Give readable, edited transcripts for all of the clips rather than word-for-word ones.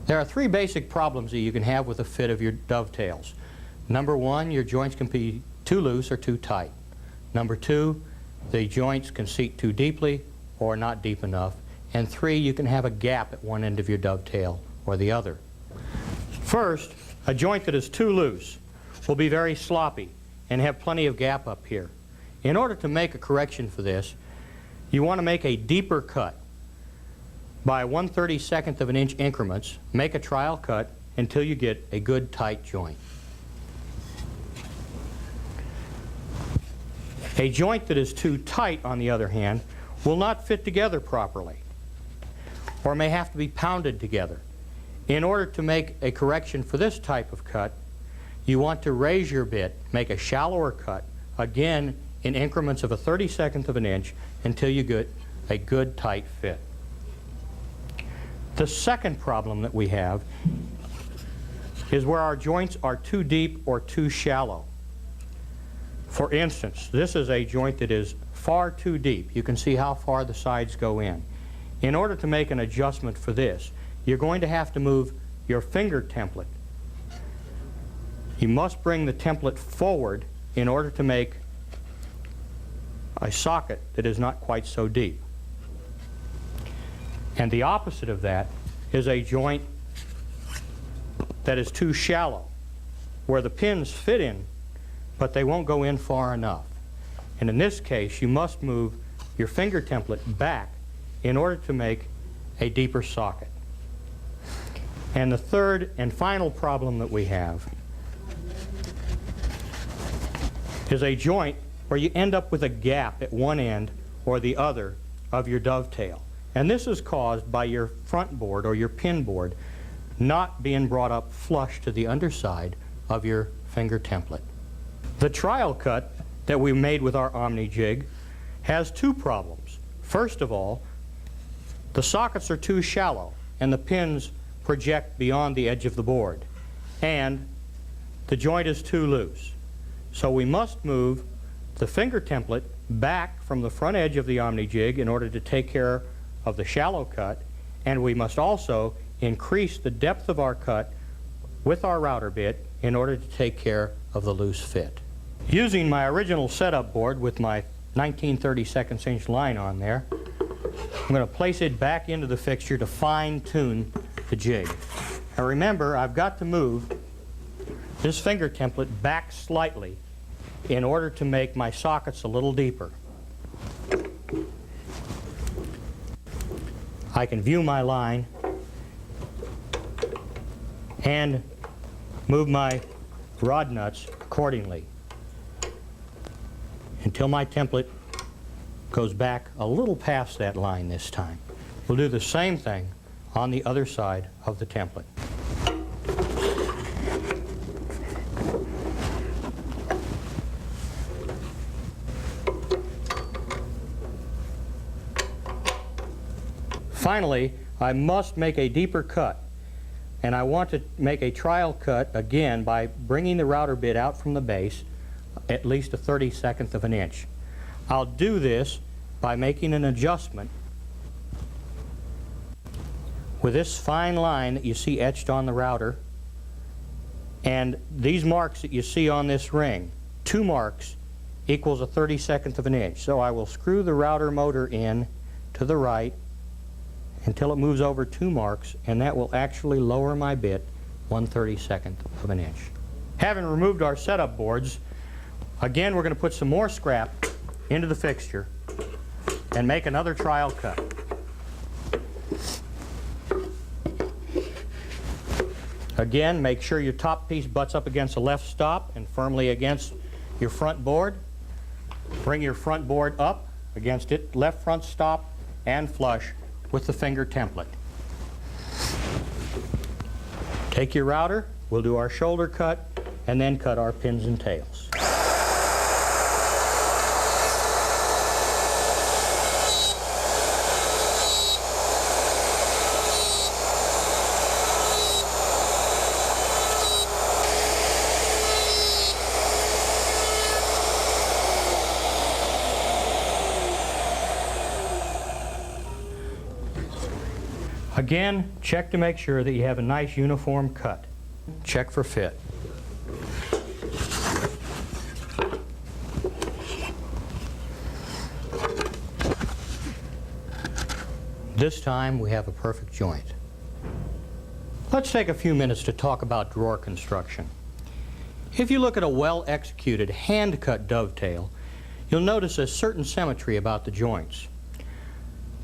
There are three basic problems that you can have with the fit of your dovetails. Number one, your joints can be too loose or too tight. Number two, the joints can seat too deeply or not deep enough. And three, you can have a gap at one end of your dovetail or the other. First, a joint that is too loose will be very sloppy and have plenty of gap up here. In order to make a correction for this, you want to make a deeper cut. By 1/32 of an inch increments, make a trial cut until you get a good tight joint. A joint that is too tight, on the other hand, will not fit together properly or may have to be pounded together. In order to make a correction for this type of cut, you want to raise your bit, make a shallower cut, again in increments of 1/32 of an inch until you get a good tight fit. The second problem that we have is where our joints are too deep or too shallow. For instance, this is a joint that is far too deep. You can see how far the sides go in. In order to make an adjustment for this, you're going to have to move your finger template. You must bring the template forward in order to make a socket that is not quite so deep. And the opposite of that is a joint that is too shallow, where the pins fit in, but they won't go in far enough. And in this case, you must move your finger template back in order to make a deeper socket. And the third and final problem that we have is a joint where you end up with a gap at one end or the other of your dovetail. And this is caused by your front board or your pin board not being brought up flush to the underside of your finger template. The trial cut that we made with our Omnijig has two problems. First of all, the sockets are too shallow and the pins project beyond the edge of the board, and the joint is too loose. So we must move the finger template back from the front edge of the Omnijig in order to take care of the shallow cut, and we must also increase the depth of our cut with our router bit in order to take care of the loose fit. Using my original setup board with my 19/32 inch line on there, I'm going to place it back into the fixture to fine-tune the jig. Now remember, I've got to move this finger template back slightly in order to make my sockets a little deeper. I can view my line and move my rod nuts accordingly until my template goes back a little past that line this time. We'll do the same thing on the other side of the template. Finally, I must make a deeper cut, and I want to make a trial cut again by bringing the router bit out from the base at least 1/32 of an inch. I'll do this by making an adjustment with this fine line that you see etched on the router and these marks that you see on this ring. 2 marks equals 1/32 of an inch. So I will screw the router motor in to the right until it moves over 2 marks, and that will actually lower my bit 1/32 of an inch. Having removed our setup boards, again we're going to put some more scrap into the fixture and make another trial cut. Again, make sure your top piece butts up against the left stop and firmly against your front board. Bring your front board up against it, left front stop, and flush with the finger template. Take your router, we'll do our shoulder cut, and then cut our pins and tails. Again, check to make sure that you have a nice uniform cut. Check for fit. This time we have a perfect joint. Let's take a few minutes to talk about drawer construction. If you look at a well-executed hand-cut dovetail, you'll notice a certain symmetry about the joints.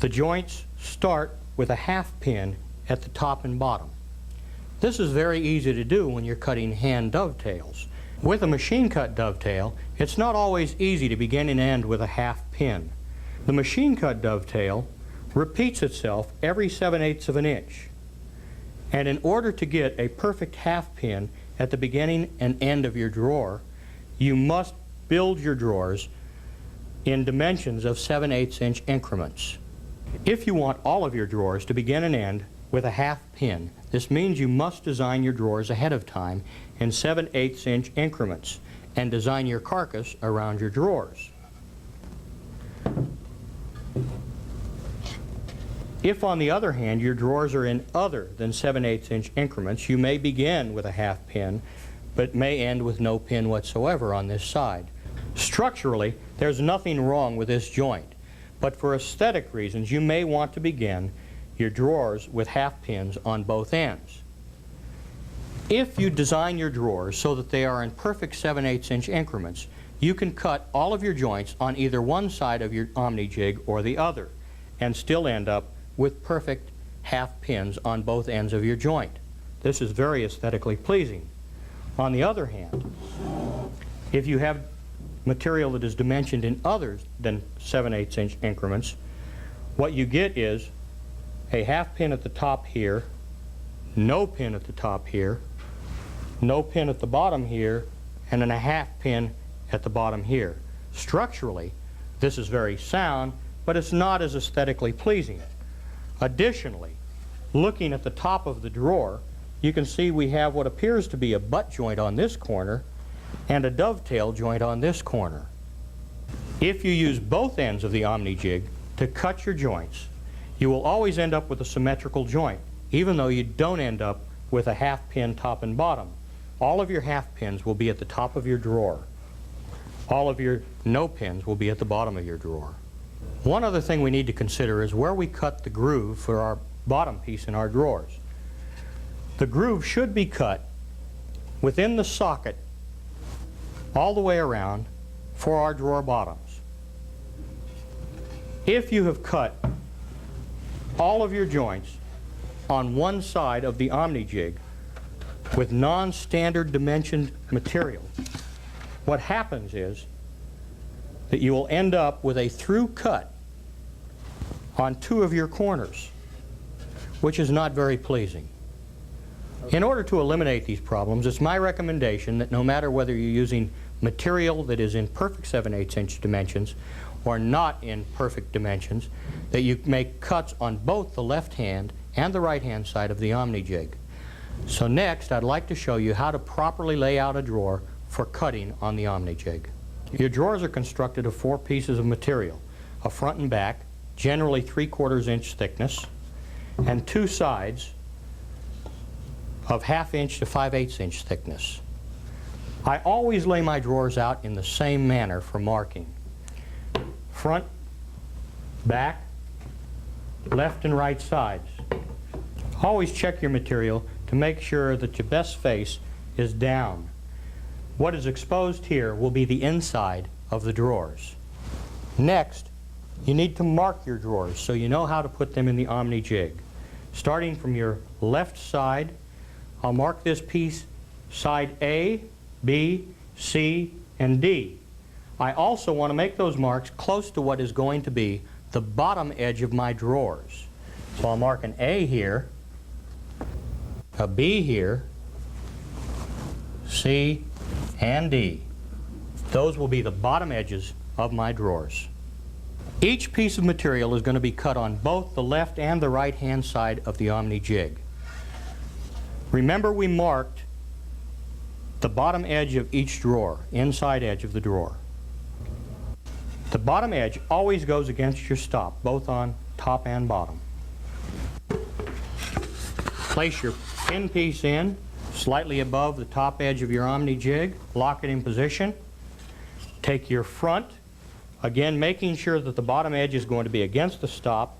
The joints start with a half pin at the top and bottom. This is very easy to do when you're cutting hand dovetails. With a machine-cut dovetail, it's not always easy to begin and end with a half pin. The machine-cut dovetail repeats itself every 7/8 of an inch. And in order to get a perfect half pin at the beginning and end of your drawer, you must build your drawers in dimensions of 7/8 inch increments. If you want all of your drawers to begin and end with a half pin, this means you must design your drawers ahead of time in 7/8 inch increments and design your carcass around your drawers. If, on the other hand, your drawers are in other than 7/8 inch increments, you may begin with a half pin, but may end with no pin whatsoever on this side. Structurally, there's nothing wrong with this joint, but for aesthetic reasons, you may want to begin your drawers with half pins on both ends. If you design your drawers so that they are in perfect 7/8 inch increments, you can cut all of your joints on either one side of your Omnijig or the other, and still end up with perfect half pins on both ends of your joint. This is very aesthetically pleasing. On the other hand, if you have material that is dimensioned in other than 7/8 inch increments, what you get is a half pin at the top here, no pin at the top here, no pin at the bottom here, and then a half pin at the bottom here. Structurally, this is very sound, but it's not as aesthetically pleasing. Additionally, looking at the top of the drawer, you can see we have what appears to be a butt joint on this corner and a dovetail joint on this corner. If you use both ends of the Omnijig to cut your joints, you will always end up with a symmetrical joint, even though you don't end up with a half pin top and bottom. All of your half pins will be at the top of your drawer. All of your no pins will be at the bottom of your drawer. One other thing we need to consider is where we cut the groove for our bottom piece in our drawers. The groove should be cut within the socket all the way around for our drawer bottoms. If you have cut all of your joints on one side of the Omnijig with non-standard dimensioned material, what happens is that you will end up with a through cut on two of your corners, which is not very pleasing. In order to eliminate these problems, it's my recommendation that no matter whether you're using material that is in perfect 7/8 inch dimensions or not in perfect dimensions, that you make cuts on both the left hand and the right hand side of the Omnijig. So next, I'd like to show you how to properly lay out a drawer for cutting on the Omnijig. Your drawers are constructed of 4 pieces of material, a front and back, generally 3/4 inch thickness, and 2 sides of 1/2 inch to 5/8 inch thickness. I always lay my drawers out in the same manner for marking. Front, back, left and right sides. Always check your material to make sure that your best face is down. What is exposed here will be the inside of the drawers. Next, you need to mark your drawers so you know how to put them in the Omnijig. Starting from your left side, I'll mark this piece side A, B, C, and D. I also want to make those marks close to what is going to be the bottom edge of my drawers. So I'll mark an A here, a B here, C, and D. Those will be the bottom edges of my drawers. Each piece of material is going to be cut on both the left and the right hand side of the Omnijig. Remember, we marked the bottom edge of each drawer, inside edge of the drawer. The bottom edge always goes against your stop, both on top and bottom. Place your pin piece in slightly above the top edge of your Omnijig. Lock it in position. Take your front, again making sure that the bottom edge is going to be against the stop.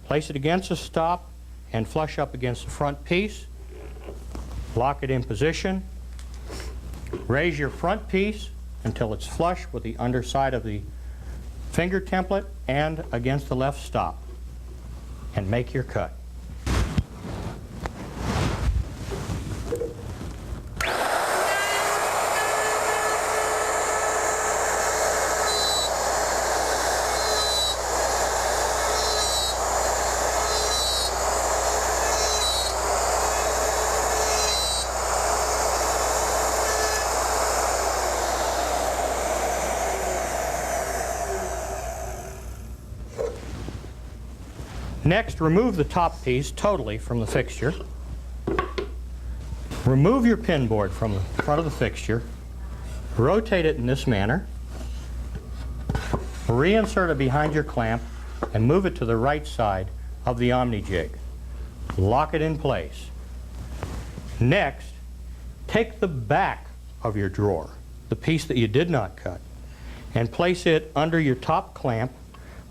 Place it against the stop and flush up against the front piece. Lock it in position. Raise your front piece until it's flush with the underside of the finger template and against the left stop. And make your cut. Next, remove the top piece totally from the fixture. Remove your pin board from the front of the fixture. Rotate it in this manner. Reinsert it behind your clamp and move it to the right side of the Omnijig. Lock it in place. Next, take the back of your drawer, the piece that you did not cut, and place it under your top clamp,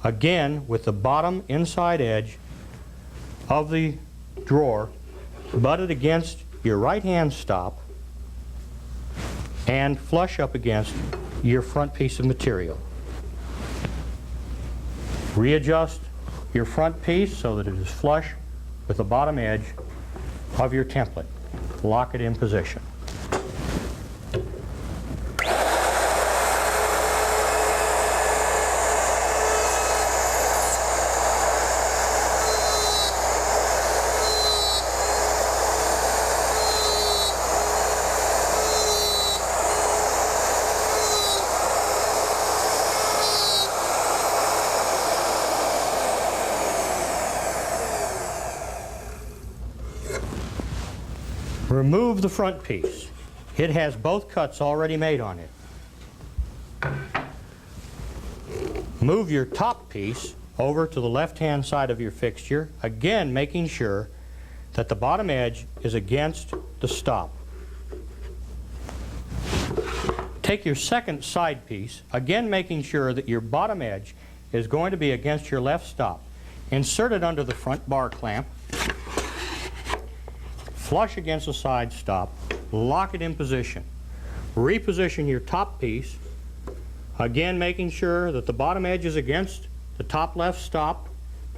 again with the bottom inside edge of the drawer butted against your right hand stop and flush up against your front piece of material. Readjust your front piece so that it is flush with the bottom edge of your template. Lock it in position. Remove the front piece. It has both cuts already made on it. Move your top piece over to the left-hand side of your fixture, again making sure that the bottom edge is against the stop. Take your second side piece, again making sure that your bottom edge is going to be against your left stop. Insert it under the front bar clamp. Flush against the side stop, lock it in position. Reposition your top piece, again making sure that the bottom edge is against the top left stop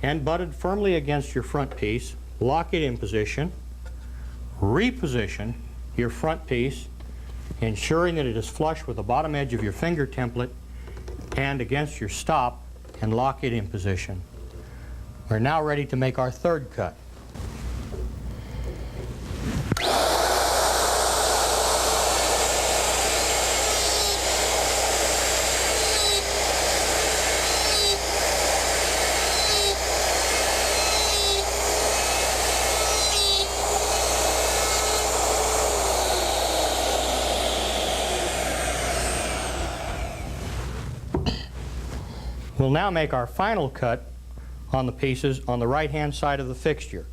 and butted firmly against your front piece. Lock it in position. Reposition your front piece, ensuring that it is flush with the bottom edge of your finger template and against your stop, and lock it in position. We're now ready to make our third cut. We'll now make our final cut on the pieces on the right-hand side of the fixture.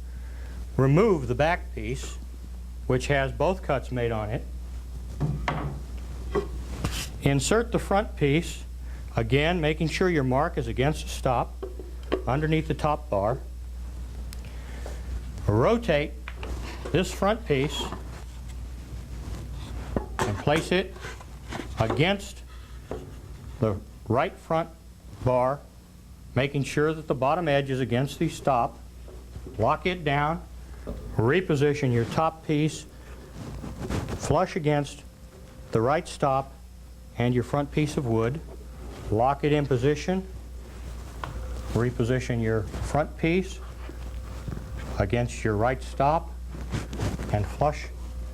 Remove the back piece, which has both cuts made on it. Insert the front piece, again making sure your mark is against the stop, underneath the top bar. Rotate this front piece and place it against the right front bar, making sure that the bottom edge is against the stop. Lock it down. Reposition your top piece flush against the right stop and your front piece of wood. Lock it in position. Reposition your front piece against your right stop and flush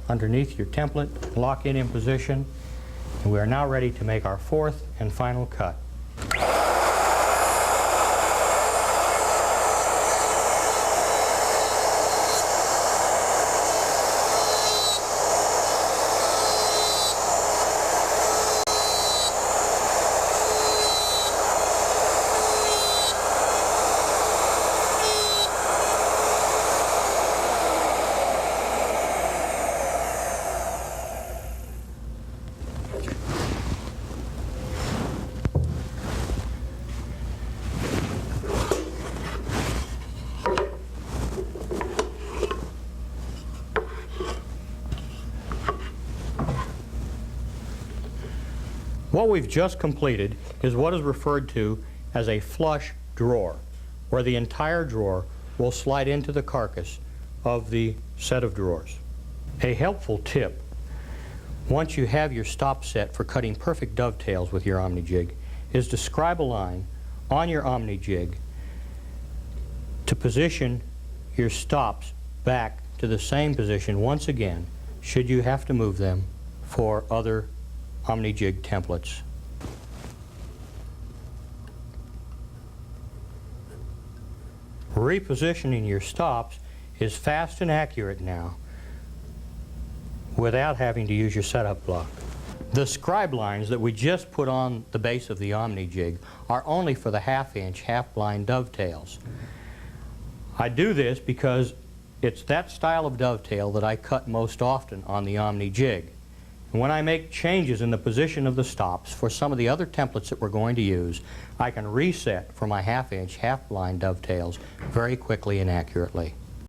underneath your template. Lock it in position. And we are now ready to make our fourth and final cut. What we've just completed is what is referred to as a flush drawer, where the entire drawer will slide into the carcass of the set of drawers. A helpful tip, once you have your stop set for cutting perfect dovetails with your Omnijig, is to scribe a line on your Omnijig to position your stops back to the same position once again, should you have to move them for other Omnijig templates. Repositioning your stops is fast and accurate now without having to use your setup block. The scribe lines that we just put on the base of the Omnijig are only for the half-inch, half-blind dovetails. I do this because it's that style of dovetail that I cut most often on the Omnijig. And when I make changes in the position of the stops for some of the other templates that we're going to use, I can reset for my half-inch, half-blind dovetails very quickly and accurately.